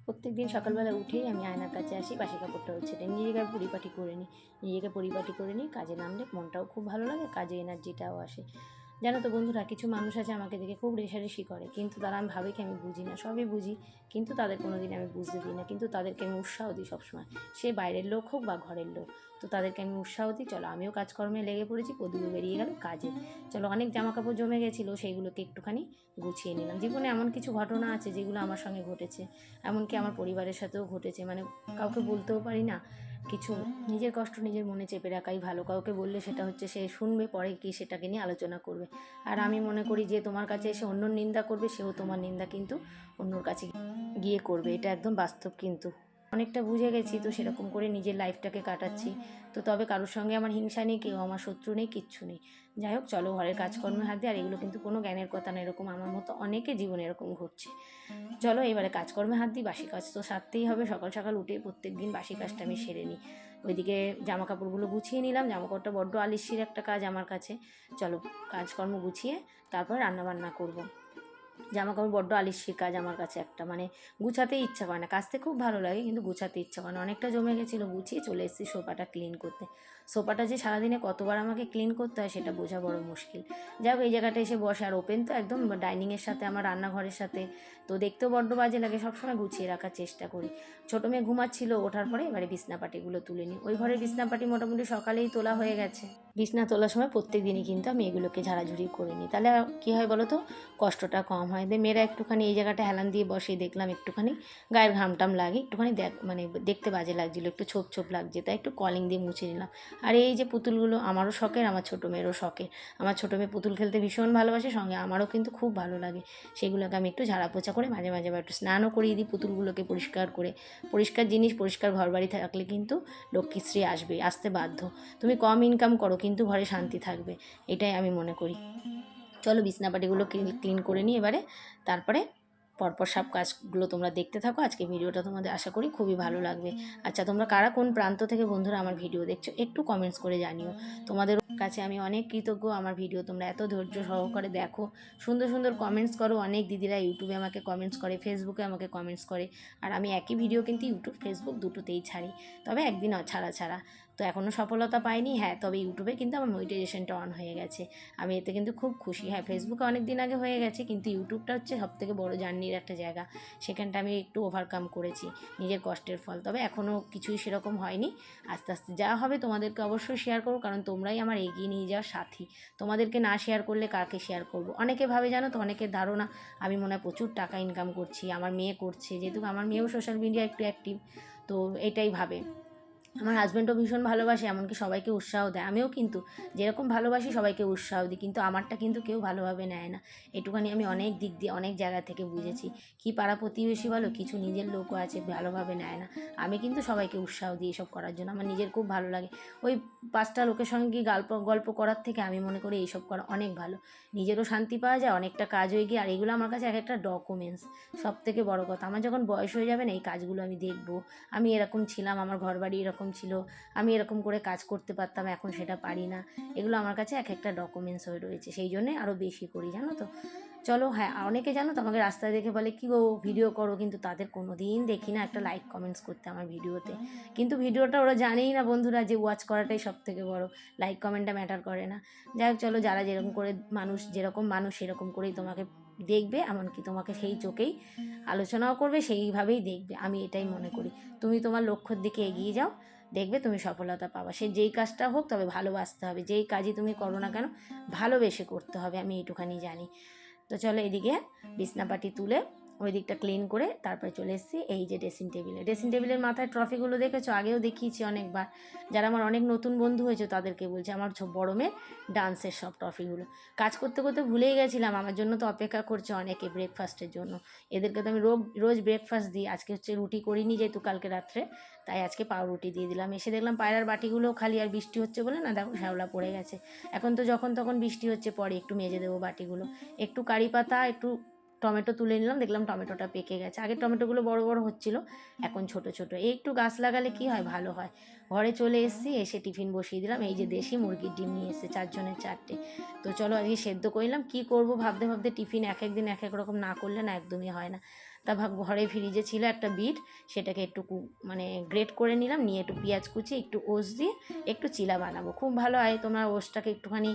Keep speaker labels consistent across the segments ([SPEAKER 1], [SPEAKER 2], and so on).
[SPEAKER 1] প্রত্যেকদিন সকালবেলা উঠেই আমি আয়নার কাছে আসি, বাসি কাপড়টা ছেটে নিজেকে পরিপাটি করে নিই। নিজেকে পরিপাটি করে নিই, কাজে নামলে মনটাও খুব ভালো লাগে, কাজে এনার্জিটাও আসে। জানো তো বন্ধুরা, কিছু মানুষ আছে আমাকে দেখে খুব রেষারেষি করে, কিন্তু তারা আমি ভাবে কি আমি বুঝি না, সবই বুঝি, কিন্তু তাদের কোনো দিন আমি বুঝতে দিই না, কিন্তু তাদেরকে আমি উৎসাহ দিই সবসময়। সে বাইরের লোক হোক বা ঘরের লোক, তো তাদেরকে আমি উৎসাহ দিই, চলো আমিও কাজকর্মে লেগে পড়েছি, পদুলো বেরিয়ে গেল কাজে। চলো, অনেক জামা কাপড় জমে গেছিলো, সেইগুলোকে একটুখানি গুছিয়ে নিলাম। জীবনে এমন কিছু ঘটনা আছে যেগুলো আমার সঙ্গে ঘটেছে, এমনকি আমার পরিবারের সাথেও ঘটেছে, মানে কাউকে বলতেও পারি না কিছু। নিজের কষ্ট নিজের মনে চেপে রাখাই ভালো। কাউকে বললে সেটা হচ্ছে সে শুনবে, পরে কি সেটাকে নিয়ে আলোচনা করবে। আর আমি মনে করি যে তোমার কাছে এসে অন্যর নিন্দা করবে, সেও তোমার নিন্দা কিন্তু অন্যর কাছে গিয়ে করবে, এটা একদম বাস্তব। কিন্তু অনেকটা বুঝে গেছি, তো সেরকম করে নিজের লাইফটাকে কাটাচ্ছি। তো তবে কারোর সঙ্গে আমার হিংসা নেই, কেউ আমার শত্রু নেই, কিচ্ছু নেই। যাই হোক, চলো ঘরের কাজকর্মে হাত দিই। আর এগুলো কিন্তু কোনো জ্ঞানের কথা না, এরকম আমার মতো অনেকে জীবনে এরকম ঘটছে। চলো এবারে কাজকর্মে হাত দিই। বাসি কাজ তো সারতেই হবে, সকাল সকাল উঠে প্রত্যেক দিন বাসি কাজটা আমি সেরে নিই। ওইদিকে জামা কাপড়গুলো গুছিয়ে নিলাম। জামা কাপড়টা বড্ড আলিস্যির একটা কাজ আমার কাছে। চলো কাজকর্ম গুছিয়ে তারপর রান্নাবান্না করব। জামা কাপড় বড্ড আলিস্যির কাজ আমার কাছে একটা, মানে গুছাতেই ইচ্ছা করে না। কাচতে খুব ভালো লাগে, কিন্তু গুছাতে ইচ্ছা করে না। অনেকটা জমে গেছিলো, গুছিয়ে চলে এসেছি সোফাটা ক্লিন করতে। সোফাটা যে সারাদিনে কতবার আমাকে ক্লিন করতে হয় সেটা বোঝা বড় মুশকিল। যাই হোক, এই জায়গাটা এসে বসে, আর ওপেন তো একদম ডাইনিংয়ের সাথে আমার রান্নাঘরের সাথে, তো দেখতেও বড্ড বাজে লাগে। সবসময় গুছিয়ে রাখার চেষ্টা করি। ছোটো মেয়ে ঘুমাচ্ছিল, ওঠার পরে এবারে বিছনাপাটিগুলো তুলে নিই। ওই ঘরের বিছনাপাটি মোটামুটি সকালেই তোলা হয়ে গেছে। বিছনা তোলার সময় প্রত্যেক দিনই কিন্তু আমি এগুলোকে ঝাড়াঝুড়ি করে নিই, তাহলে কী হয় বলো তো, কষ্টটা কম হয়। মেয়েরা একটুখানি এই জায়গাটা হেলান দিয়ে বসে, দেখলাম একটুখানি গায়ের ঘামটাম লাগে, একটুখানি মানে দেখতে বাজে লাগছিলো, একটু ছোপ ছোপ লাগছে, তাই একটু কলিং দিয়ে মুছে নিলাম। আর এই যে পুতুলগুলো, আমারও শখের, আমার ছোটো মেয়েরও শখের। আমার ছোটো মেয়ে পুতুল খেলতে ভীষণ ভালোবাসে, সঙ্গে আমারও কিন্তু খুব ভালো লাগে। সেগুলোকে আমি একটু ঝাড়া পোছা করে মাঝে মাঝে আবার একটু স্নানও করিয়ে দিই পুতুলগুলোকে পরিষ্কার করে। পরিষ্কার জিনিস, পরিষ্কার ঘরবাড়ি থাকলে কিন্তু লক্ষ্মীশ্রী আসবে, আসতে বাধ্য। তুমি কম ইনকাম করো, কিন্তু ঘরে শান্তি থাকবে, এটাই আমি মনে করি। চলো বিছনাপাটিগুলো ক্লিন করে নিই এবারে, তারপরে পরপর সব কাজগুলো তোমরা দেখতে থাকো। আজকে ভিডিওটা তোমাদের আশা করি খুবই ভালো লাগবে। আচ্ছা, তোমরা কারা কোন প্রান্ত থেকে বন্ধুরা আমার ভিডিও দেখছো একটু কমেন্টস করে জানিও। তোমাদের কাছে আমি অনেক কৃতজ্ঞ, আমার ভিডিও তোমরা এত ধৈর্য সহকারে দেখো, সুন্দর সুন্দর কমেন্টস করো। অনেক দিদিরা ইউটিউবে আমাকে কমেন্টস করে, ফেসবুকে আমাকে কমেন্টস করে। আর আমি একই ভিডিও কিন্তু ইউটিউব ফেসবুক দুটোতেই ছাড়ি, তবে একদিন ছাড়া ছাড়া। তো এখনও সফলতা পাইনি, হ্যাঁ, তবে ইউটিউবে কিন্তু আমার মনিটাইজেশনটা অন হয়ে গেছে। আমি এতে কিন্তু খুব খুশি। হ্যাঁ, ফেসবুকে অনেক দিন আগে হয়ে গেছে, কিন্তু ইউটিউবটা হচ্ছে সবথেকে বড় জার্নির একটা জায়গা। সেখানটা আমি একটু ওভারকাম করেছি, নিজের কষ্টের ফল। তবে এখনও কিছুই সেরকম হয়নি, আস্তে আস্তে যা হবে তোমাদেরকে অবশ্যই শেয়ার করবো, কারণ তোমরাই আমার এগিয়ে নিয়ে যাওয়ার সাথী। তোমাদেরকে না শেয়ার করলে কাকে শেয়ার করব। অনেকে ভাবে, জানো তো, অনেকের ধারণা আমি মনে হয় প্রচুর টাকা ইনকাম করছি, আমার মেয়ে করছে, যেহেতু আমার মেয়েও সোশ্যাল মিডিয়া একটু অ্যাক্টিভ, তো এটাই ভাবে। আমার হাজব্যান্ডও ভীষণ ভালোবাসে, এমনকি সবাইকে উৎসাহ দেয়। আমিও কিন্তু যেরকম ভালোবাসি সবাইকে উৎসাহ দিই, কিন্তু আমারটা কিন্তু কেউ ভালোভাবে নেয় না। এটুখানি আমি অনেক দিক দিয়ে অনেক জায়গা থেকে বুঝেছি। কি পাড়া প্রতিবেশী বলো, কিছু নিজের লোকও আছে ভালোভাবে নেয় না। আমি কিন্তু সবাইকে উৎসাহ দিই এসব করার জন্য, আমার নিজের খুব ভালো লাগে। ওই 5টা লোকের সঙ্গে গিয়ে গল্প করার থেকে আমি মনে করি এইসব করা অনেক ভালো। নিজেরও শান্তি পাওয়া যায়, অনেকটা কাজ হয়ে গিয়ে। আর এগুলো আমার কাছে এক একটা ডকুমেন্টস। সব থেকে বড় কথা, আমার যখন বয়স হয়ে যাবে না, এই কাজগুলো আমি দেখবো, আমি এরকম ছিলাম, আমার ঘরবাড়ি এরকম ছিল, আমি এরকম করে কাজ করতে পারতাম, এখন সেটা পারি না। এগুলো আমার কাছে এক একটা ডকুমেন্টস হয়ে রয়েছে, সেই জন্যে আরও বেশি করি, জানো তো। চলো, হ্যাঁ, অনেকে জানো তো আমাকে রাস্তায় দেখে বলে কি গো ভিডিও করো, কিন্তু তাদের কোনো দিন দেখি না একটা লাইক কমেন্টস করতে আমার ভিডিওতে। কিন্তু ভিডিওটা ওরা জানেই না বন্ধুরা, যে ওয়াচ করাটাই সব থেকে বড়, লাইক কমেন্টটা ম্যাটার করে না। যাই হোক, চলো, যারা যেরকম করে মানুষ, যেরকম মানুষ সেরকম করেই তোমাকে দেখবে, এমনকি তোমাকে সেই চোখেই আলোচনাও করবে, সেইভাবেই দেখবে, আমি এটাই মনে করি। তুমি তোমার লক্ষ্যের দিকে এগিয়ে যাও, দেখবে তুমি সফলতা পাবা। সে যেই কাজটা হোক, তবে ভালোবাসতে হবে। যেই কাজই তুমি করো না কেন, ভালোবেসে করতে হবে, আমি এইটুখানি জানি। তো চলো, এদিকে বিছনাপাটি তুলে ওই দিকটা ক্লিন করে তারপরে চলে এসেছি এই যে ড্রেসিং টেবিলের মাথায় ট্রফিগুলো দেখেছো, আগেও দেখিয়েছি অনেকবার। যারা আমার অনেক নতুন বন্ধু হয়েছে তাদেরকে বলছি, আমার বড় মেয়ের ডান্সের সব ট্রফিগুলো। কাজ করতে করতে ভুলেই গেছিলাম, আমার জন্য তো অপেক্ষা করছে অনেকে ব্রেকফাস্টের জন্য। এদেরকে তো আমি রোজ ব্রেকফাস্ট দিই। আজকে হচ্ছে রুটি করিনি, যেহেতু কালকে রাত্রে, তাই আজকে পাউরুটি দিয়ে দিলাম। এসে দেখলাম পায়রার বাটিগুলো খালি, আর বৃষ্টি হচ্ছে বলে না, দেখো শ্যাওলা পড়ে গেছে। এখন তো যখন তখন বৃষ্টি হচ্ছে, পরে একটু মেজে দেবো বাটিগুলো। একটু কারি পাতা, একটু টমেটো তুলে নিলাম, দেখলাম টমেটোটা পেকে গেছে। আগে টমেটোগুলো বড় বড় হচ্ছিলো, এখন ছোট ছোট। এই একটু গাছ লাগালে কি হয়, ভালো হয়। ঘরে চলে এসেছি, এসে টিফিন বসিয়ে দিলাম। এই যে দেশি মুরগির ডিম নিয়ে এসেছে, 4 জনের 4টে। তো চলো আজকে সেদ্ধ করলাম। কি করব ভাবতে ভাবতে টিফিন এক এক দিন এক এক রকম না করলে না একদমই হয় না। তা ঘরে ফ্রিজে ছিল একটা বিট, সেটাকে একটু মানে গ্রেট করে নিলাম, নিয়ে একটু পেঁয়াজ কুচি একটু ওস দিয়ে একটু চিলা বানাবো, খুব ভালো হয়। তোমরা ওসটাকে একটুখানি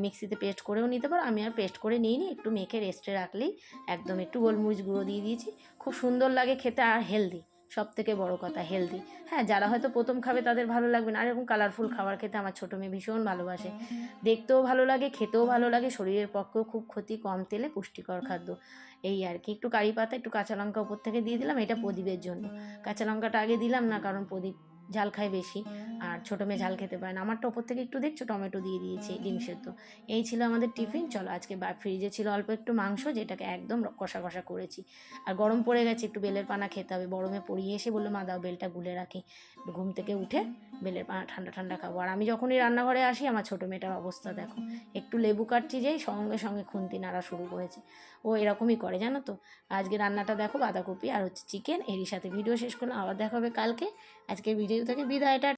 [SPEAKER 1] মিক্সিতে পেস্ট করেও নিতে পারো, আমি আর পেস্ট করে নিইনি, একটু মেখে রেস্টে রাখলেই একদম, একটু গোলমরিচ গুঁড়ো দিয়ে দিয়েছি, খুব সুন্দর লাগে খেতে আর হেলদি, সব থেকে বড় কথা হেলদি। হ্যাঁ, যারা হয়তো প্রথম খাবে তাদের ভালো লাগবে না, আর এরকম কালারফুল খাবার খেতে আমার ছোটো মেয়ে ভীষণ ভালোবাসে, দেখতেও ভালো লাগে, খেতেও ভালো লাগে, শরীরের পক্ষেও খুব ক্ষতি, কম তেলে পুষ্টিকর খাদ্য। এই আর কি, একটু কারি পাতা একটু কাঁচা লঙ্কা উপর থেকে দিয়ে দিলাম, এটা প্রদীপের জন্য। কাঁচা লঙ্কাটা আগে দিলাম না, কারণ প্রদীপ ঝাল খায় বেশি, আর ছোটো মেয়ে ঝাল খেতে পারে না। আমারটা ওপর থেকে একটু দেখছো টমেটো দিয়ে দিয়েছি, ডিম সেদ্ধ। এই ছিল আমাদের টিফিন। চলো, আজকে ফ্রিজে ছিল অল্প একটু মাংস, যেটাকে একদম কষা কষা করেছি। আর গরম পড়ে গেছে, একটু বেলের পানা খেতে হবে। গরমে পড়িয়ে এসে বললো, মা দাও বেলটা গুলে রাখি, ঘুম থেকে উঠে বেলের পানা ঠান্ডা ঠান্ডা খাবো। আর আমি যখনই রান্নাঘরে আসি, আমার ছোটো মেয়েটার অবস্থা দেখো, একটু লেবু কাটছি যেই সঙ্গে সঙ্গে খুন্তি নাড়া শুরু করেছে। ও এরকমই করে, জানো তো। আজকে রান্নাটা দেখো, বাঁধাকপি আর হচ্ছে চিকেন, এরই সাথে ভিডিও শেষ করলাম, আবার দেখা হবে কালকে। আজকের ভিডিও থেকে বিদায়টা।